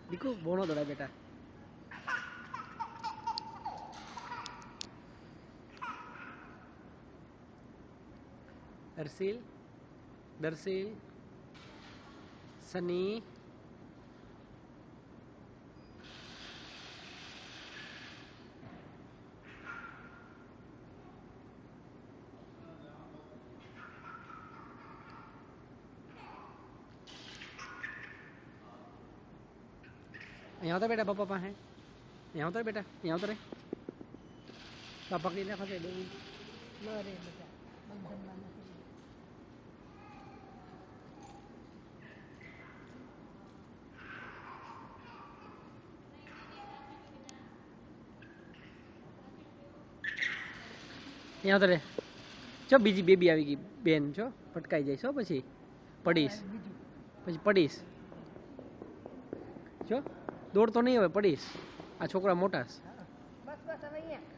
દીકુ Bono દોડાય બેટા. દર્શીલ દર્શીલ સની यहाँ उतर बेटा पापा पापा है यहाँ उतर बेटा यहाँ उतर पापा पकड़ी ना फंसे दो रे बेटा बंधन में नहीं यहाँ उतर चो बीजी बेबी આવી ગઈ બેન છો પટકાઈ જાય છો પછી પડીશ પછી પડીશ જો દોડતો નહીં હવે પડીશ આ છોકરા મોટા બસ બસ હવે અહીંયા